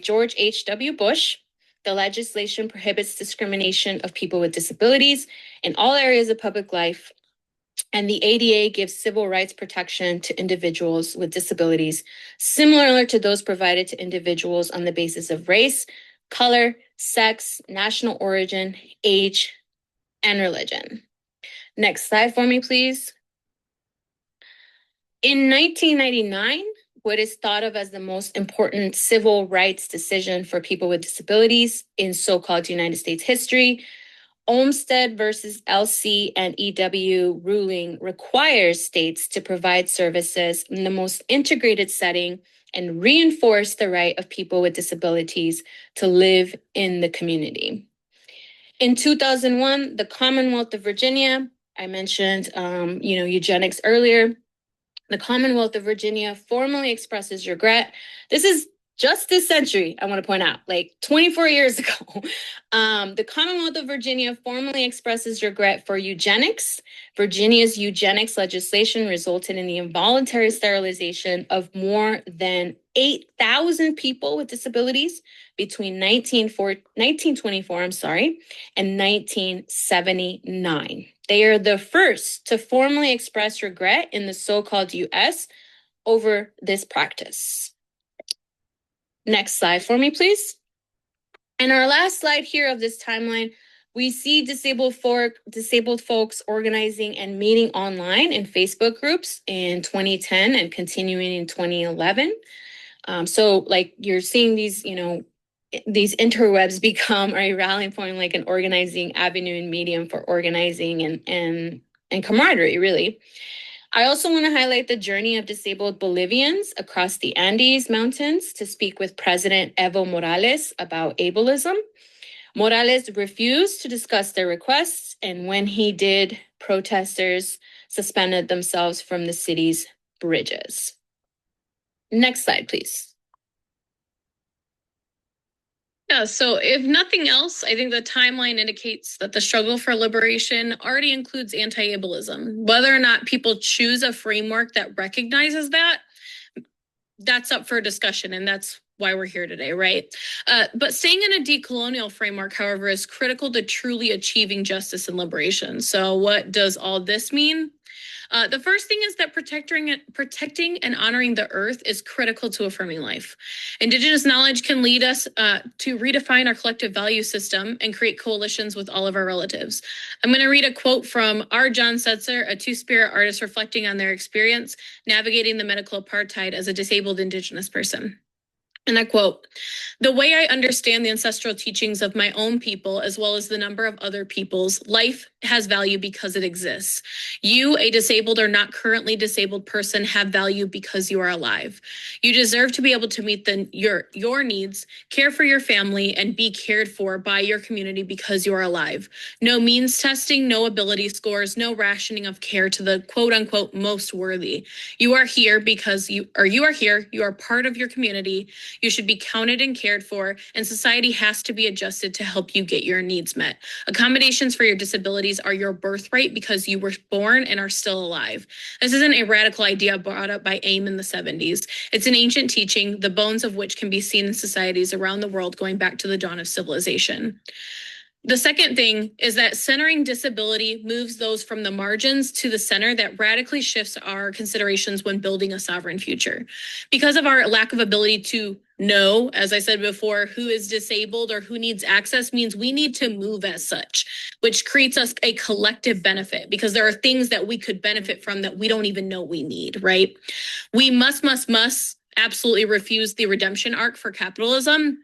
George H.W. Bush. The legislation prohibits discrimination of people with disabilities in all areas of public life. And the ADA gives civil rights protection to individuals with disabilities, similar to those provided to individuals on the basis of race, color, sex, national origin, age, and religion. Next slide for me, please. In 1999, what is thought of as the most important civil rights decision for people with disabilities in so-called United States history, Olmstead versus LC and EW ruling requires states to provide services in the most integrated setting and reinforce the right of people with disabilities to live in the community. In 2001, the Commonwealth of Virginia, I mentioned eugenics earlier. The Commonwealth of Virginia formally expresses regret. This is just this century, I want to point out, like 24 years ago. The Commonwealth of Virginia formally expresses regret for eugenics. Virginia's eugenics legislation resulted in the involuntary sterilization of more than 8,000 people with disabilities between 1924, and 1979. They are the first to formally express regret in the so-called US over this practice. Next slide for me, please. And our last slide here of this timeline, we see disabled folks organizing and meeting online in Facebook groups in 2010 and continuing in 2011. So like you're seeing these, these interwebs become a rallying point, like an organizing avenue and medium for organizing and camaraderie, really. I also want to highlight the journey of disabled Bolivians across the Andes Mountains to speak with President Evo Morales about ableism. Morales refused to discuss their requests, and when he did, protesters suspended themselves from the city's bridges. Next slide, please. Yeah, so if nothing else, I think the timeline indicates that the struggle for liberation already includes anti-ableism. Whether or not people choose a framework that recognizes that, that's up for discussion, and that's why we're here today, right? But staying in a decolonial framework, however, is critical to truly achieving justice and liberation. So what does all this mean? The first thing is that protecting and honoring the earth is critical to affirming life. Indigenous knowledge can lead us to redefine our collective value system and create coalitions with all of our relatives. I'm going to read a quote from R. John Setzer, a two-spirit artist reflecting on their experience navigating the medical apartheid as a disabled Indigenous person. And I quote, "The way I understand the ancestral teachings of my own people, as well as the number of other peoples, life has value because it exists. You, a disabled or not currently disabled person, have value because you are alive. You deserve to be able to meet your needs, care for your family, and be cared for by your community because you are alive. No means testing, no ability scores, no rationing of care to the quote unquote most worthy. You are here because you are here, you are part of your community. You should be counted and cared for, and society has to be adjusted to help you get your needs met. Accommodations for your disabilities are your birthright because you were born and are still alive." This isn't a radical idea brought up by AIM in the 70s. It's an ancient teaching, the bones of which can be seen in societies around the world going back to the dawn of civilization. The second thing is that centering disability moves those from the margins to the center that radically shifts our considerations when building a sovereign future. Because of our lack of ability to know, as I said before, who is disabled or who needs access means we need to move as such, which creates us a collective benefit because there are things that we could benefit from that we don't even know we need, right? We must absolutely refuse the redemption arc for capitalism.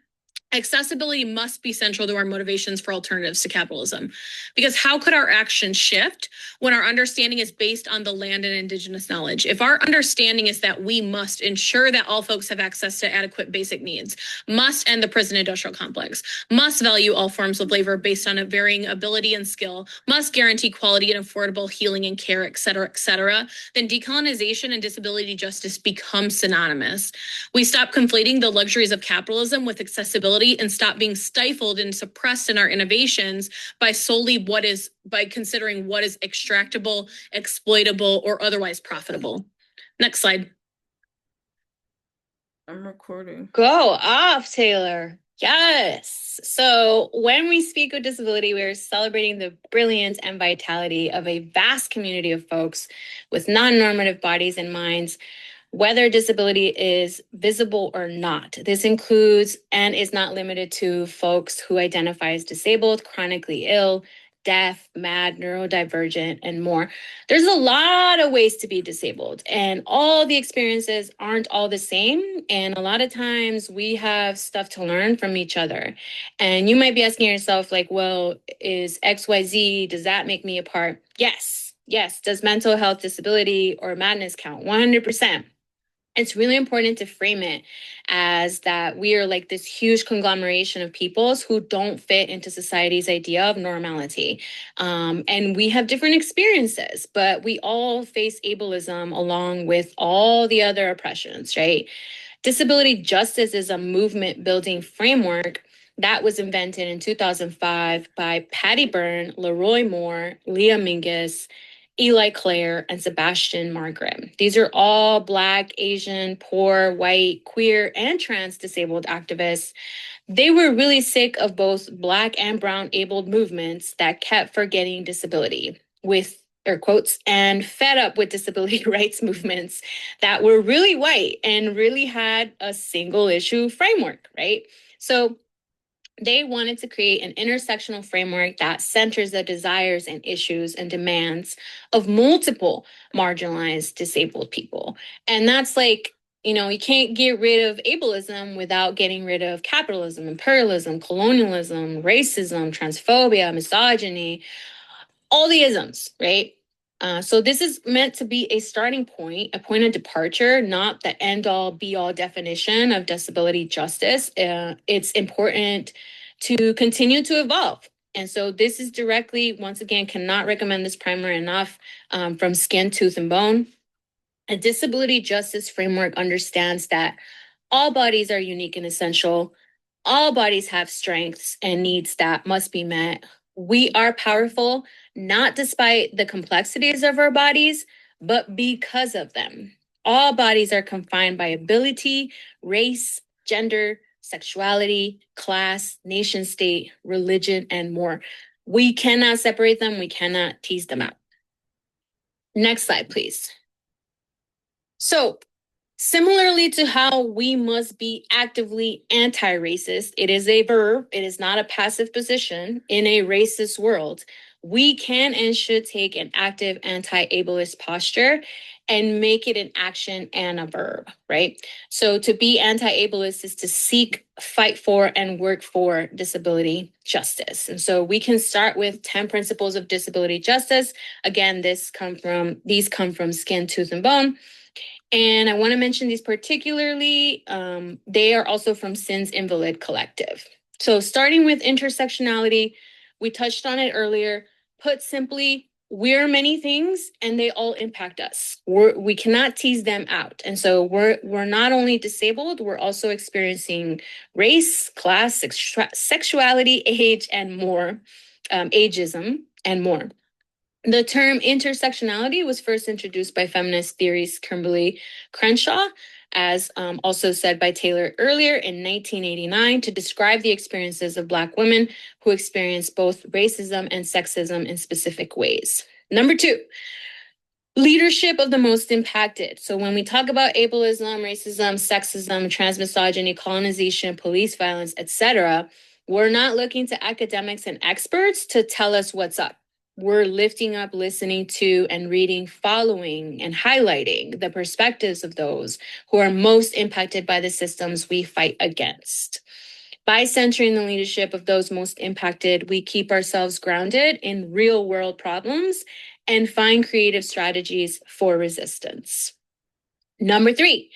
Accessibility must be central to our motivations for alternatives to capitalism. Because how could our actions shift when our understanding is based on the land and Indigenous knowledge? If our understanding is that we must ensure that all folks have access to adequate basic needs, must end the prison industrial complex, must value all forms of labor based on a varying ability and skill, must guarantee quality and affordable healing and care, et cetera, then decolonization and disability justice become synonymous. We stop conflating the luxuries of capitalism with accessibility and stop being stifled and suppressed in our innovations by considering what is extractable, exploitable, or otherwise profitable. Next slide. I'm recording. Go off, Taylor. Yes. So when we speak of disability, we're celebrating the brilliance and vitality of a vast community of folks with non-normative bodies and minds, whether disability is visible or not. This includes and is not limited to folks who identify as disabled, chronically ill, deaf, mad, neurodivergent, and more. There's a lot of ways to be disabled, and all the experiences aren't all the same. And a lot of times we have stuff to learn from each other. And you might be asking yourself, like, well, is XYZ, does that make me a part? Yes. Does mental health disability or madness count? 100%. It's really important to frame it as that we are like this huge conglomeration of peoples who don't fit into society's idea of normality. And we have different experiences, but we all face ableism along with all the other oppressions, right? Disability justice is a movement building framework that was invented in 2005 by Patty Byrne, Leroy Moore, Leah Mingus, Eli Clare, and Sebastian Margaret. These are all Black, Asian, poor, white, queer, and trans disabled activists. They were really sick of both Black and brown abled movements that kept forgetting disability, with air quotes, and fed up with disability rights movements that were really white and really had a single issue framework, right? So they wanted to create an intersectional framework that centers the desires and issues and demands of multiple marginalized disabled people. And that's like, you can't get rid of ableism without getting rid of capitalism, imperialism, colonialism, racism, transphobia, misogyny, all the isms, right? So this is meant to be a starting point, a point of departure, not the end all be all definition of disability justice. It's important to continue to evolve. And so this is directly, once again, cannot recommend this primer enough, from Skin, Tooth, and Bone. A disability justice framework understands that all bodies are unique and essential. All bodies have strengths and needs that must be met. We are powerful, not despite the complexities of our bodies, but because of them. All bodies are confined by ability, race, gender, sexuality, class, nation state, religion, and more. We cannot separate them. We cannot tease them out. Next slide, please. So, similarly to how we must be actively anti-racist, it is a verb, it is not a passive position in a racist world. We can and should take an active anti-ableist posture and make it an action and a verb, right? So to be anti-ableist is to seek, fight for, and work for disability justice. And so we can start with 10 principles of disability justice. Again, these come from Skin, Tooth, and Bone. And I want to mention these particularly. They are also from Sin's Invalid Collective. So starting with intersectionality, we touched on it earlier. Put simply, we're many things and they all impact us. We cannot tease them out. And so we're not only disabled, we're also experiencing race, class, sexuality, age, and more, ageism, and more. The term intersectionality was first introduced by feminist theorist Kimberly Crenshaw, as also said by Taylor earlier in 1989, to describe the experiences of Black women who experience both racism and sexism in specific ways. Number 2, leadership of the most impacted. So when we talk about ableism, racism, sexism, transmisogyny, colonization, police violence, etc., we're not looking to academics and experts to tell us what's up. We're lifting up, listening to, and reading, following, and highlighting the perspectives of those who are most impacted by the systems we fight against. By centering the leadership of those most impacted, we keep ourselves grounded in real world problems and find creative strategies for resistance. Number 3,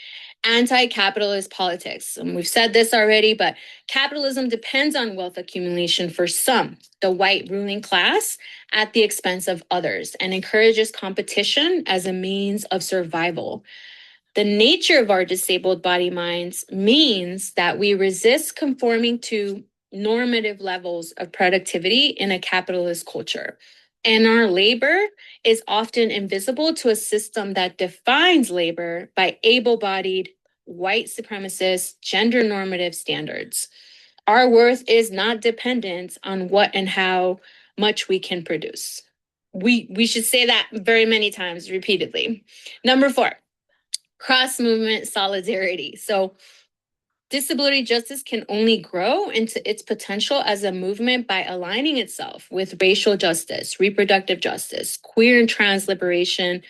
anti-capitalist politics. And we've said this already, but capitalism depends on wealth accumulation for some, the white ruling class, at the expense of others, and encourages competition as a means of survival. The nature of our disabled body minds means that we resist conforming to normative levels of productivity in a capitalist culture. And our labor is often invisible to a system that defines labor by able-bodied, white supremacist, gender normative standards. Our worth is not dependent on what and how much we can produce. We should say that very many times, repeatedly. Number 4, cross-movement solidarity. So disability justice can only grow into its potential as a movement by aligning itself with racial justice, reproductive justice, queer and trans liberation,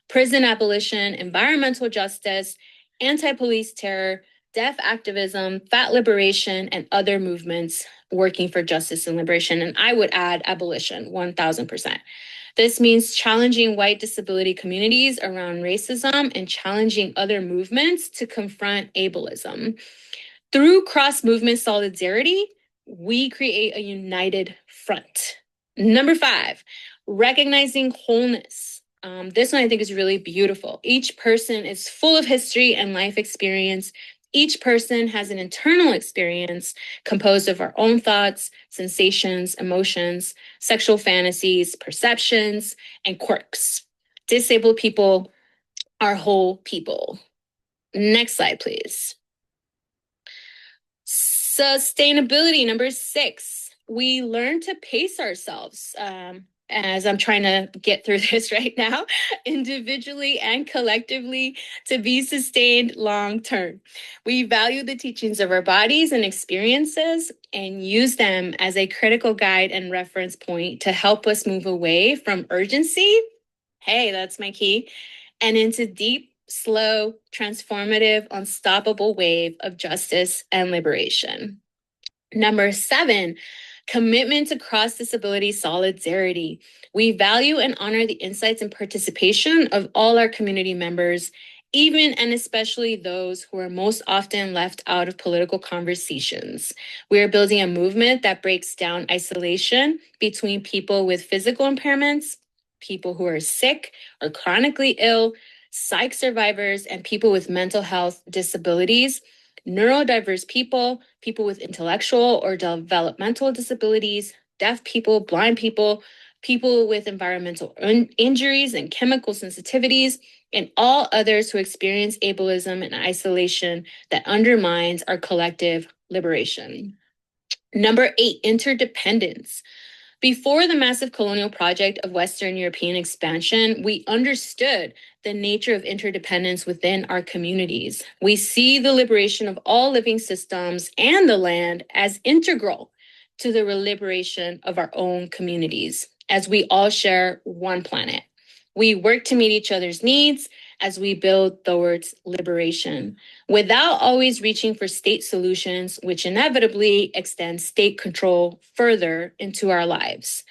prison abolition, environmental justice, anti-police terror, deaf activism, fat liberation, and other movements working for justice and liberation. And I would add abolition, 1000%. This means challenging white disability communities around racism and challenging other movements to confront ableism. Through cross-movement solidarity, we create a united front. Number 5, recognizing wholeness. This one I think is really beautiful. Each person is full of history and life experience. Each person has an internal experience composed of our own thoughts, sensations, emotions, sexual fantasies, perceptions, and quirks. Disabled people are whole people. Next slide, please. Sustainability, number 6. We learn to pace ourselves. As I'm trying to get through this right now, individually and collectively, to be sustained long term. We value the teachings of our bodies and experiences and use them as a critical guide and reference point to help us move away from urgency. Hey, that's my key. And into deep, slow, transformative, unstoppable wave of justice and liberation. Number 7, commitment to cross-disability solidarity. We value and honor the insights and participation of all our community members, even and especially those who are most often left out of political conversations. We are building a movement that breaks down isolation between people with physical impairments, people who are sick or chronically ill, psych survivors, and people with mental health disabilities, neurodiverse people, people with intellectual or developmental disabilities, deaf people, blind people, people with environmental injuries and chemical sensitivities, and all others who experience ableism and isolation that undermines our collective liberation. Number 8, interdependence. Before the massive colonial project of Western European expansion, we understood the nature of interdependence within our communities. We see the liberation of all living systems and the land as integral to the liberation of our own communities, as we all share one planet. We work to meet each other's needs as we build towards liberation, without always reaching for state solutions, which inevitably extend state control further into our lives.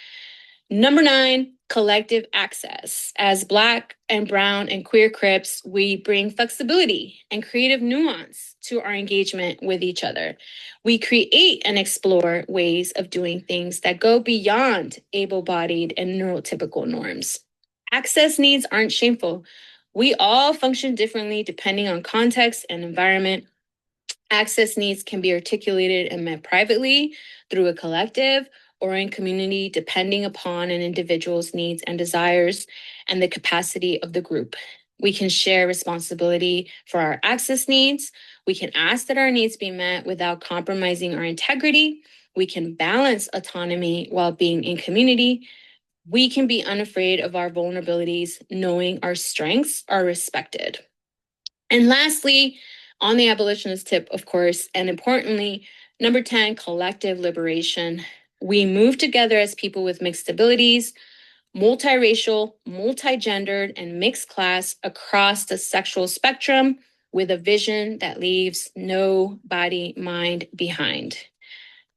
Number 9, collective access. As Black and Brown and queer Crips, we bring flexibility and creative nuance to our engagement with each other. We create and explore ways of doing things that go beyond able-bodied and neurotypical norms. Access needs aren't shameful. We all function differently depending on context and environment. Access needs can be articulated and met privately, through a collective, or in community, depending upon an individual's needs and desires and the capacity of the group. We can share responsibility for our access needs. We can ask that our needs be met without compromising our integrity. We can balance autonomy while being in community. We can be unafraid of our vulnerabilities, knowing our strengths are respected. And lastly, on the abolitionist tip, of course, and importantly, number 10, collective liberation. We move together as people with mixed abilities, multiracial, multigendered, and mixed class across the sexual spectrum with a vision that leaves no body, mind behind.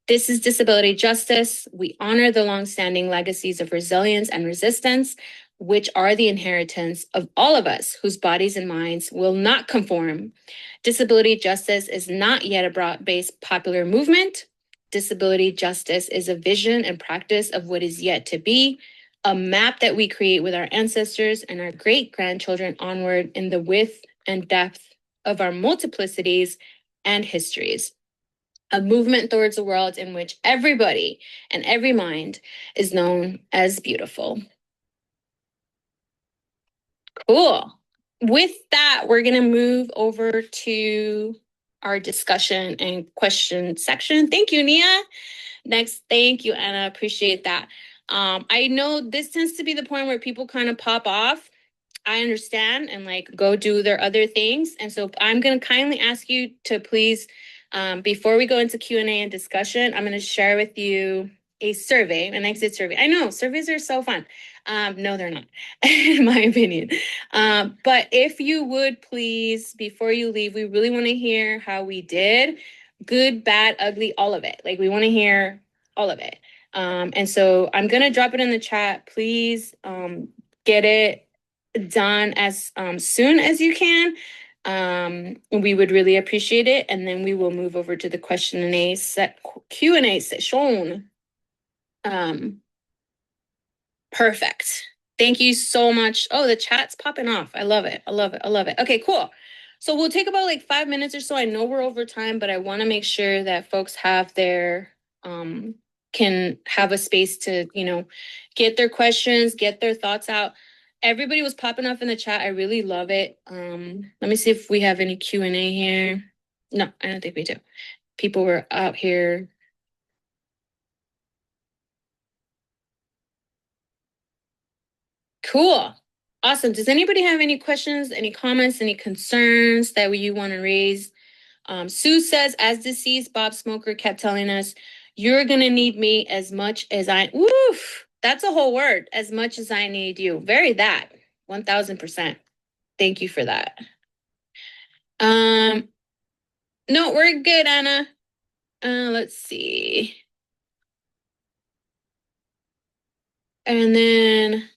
This is disability justice. We honor the longstanding legacies of resilience and resistance, which are the inheritance of all of us whose bodies and minds will not conform. Disability justice is not yet a broad-based popular movement. Disability justice is a vision and practice of what is yet to be, a map that we create with our ancestors and our great-grandchildren onward in the width and depth of our multiplicities and histories. A movement towards a world in which everybody and every mind is known as beautiful. Cool. With that, we're going to move over to our discussion and question section. Thank you, Nia. Next, thank you, Anna. Appreciate that. I know this tends to be the point where people kind of pop off. I understand and go do their other things. And so I'm going to kindly ask you to please, before we go into Q&A and discussion, I'm going to share with you a survey, an exit survey. I know surveys are so fun. No, they're not, in my opinion. But if you would please, before you leave, we really want to hear how we did. Good, bad, ugly, all of it. We want to hear all of it. And so I'm going to drop it in the chat. Please get it done as soon as you can. We would really appreciate it. And then we will move over to the Q&A session. Perfect. Thank you so much. Oh, the chat's popping off. I love it. I love it. I love it. Okay, cool. So we'll take about like 5 minutes or so. I know we're over time, but I want to make sure that folks have their can have a space to, get their questions, get their thoughts out. Everybody was popping off in the chat. I really love it. Let me see if we have any Q&A here. No, I don't think we do. People were out here. Cool. Awesome. Does anybody have any questions, any comments, any concerns that you want to raise? Sue says, as deceased, Bob Smoker kept telling us, you're going to need me as much as woof, that's a whole word, as much as I need you. Very that, 1000%. Thank you for that. No, we're good, Anna. Let's see. And then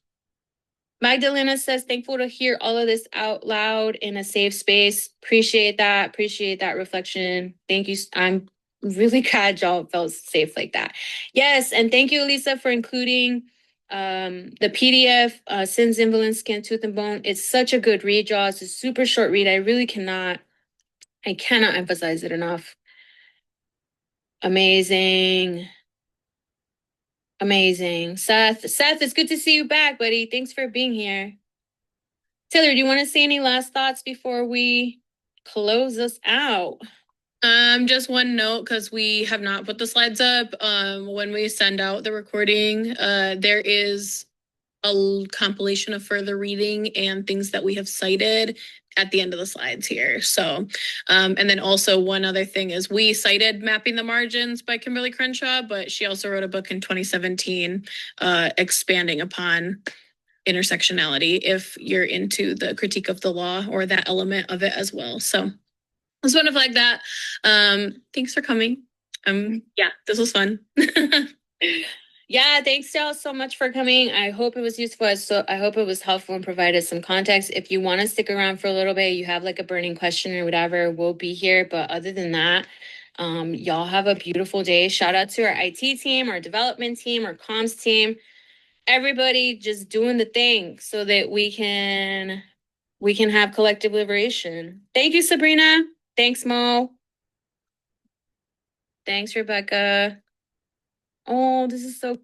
Magdalena says, thankful to hear all of this out loud in a safe space. Appreciate that. Appreciate that reflection. Thank you. I'm really glad y'all felt safe like that. Yes. And thank you, Elisa, for including the PDF, Sins, Invalid, Skin, Tooth and Bone. It's such a good read, y'all. It's a super short read. I cannot emphasize it enough. Amazing. Amazing. Seth, it's good to see you back, buddy. Thanks for being here. Taylor, do you want to say any last thoughts before we close us out? Just one note, because we have not put the slides up. When we send out the recording, there is a compilation of further reading and things that we have cited at the end of the slides here. So, and then also one other thing is we cited Mapping the Margins by Kimberly Crenshaw, but she also wrote a book in 2017 expanding upon intersectionality if you're into the critique of the law or that element of it as well. So I just want to flag that. Thanks for coming. Yeah, this was fun. Yeah, thanks y'all so much for coming. I hope it was useful. So I hope it was helpful and provided some context. If you want to stick around for a little bit, you have like a burning question or whatever, we'll be here. But other than that, y'all have a beautiful day. Shout out to our IT team, our development team, our comms team, everybody just doing the thing so that we can have collective liberation. Thank you, Sabrina. Thanks, Mo. Thanks, Rebecca. Oh, this is so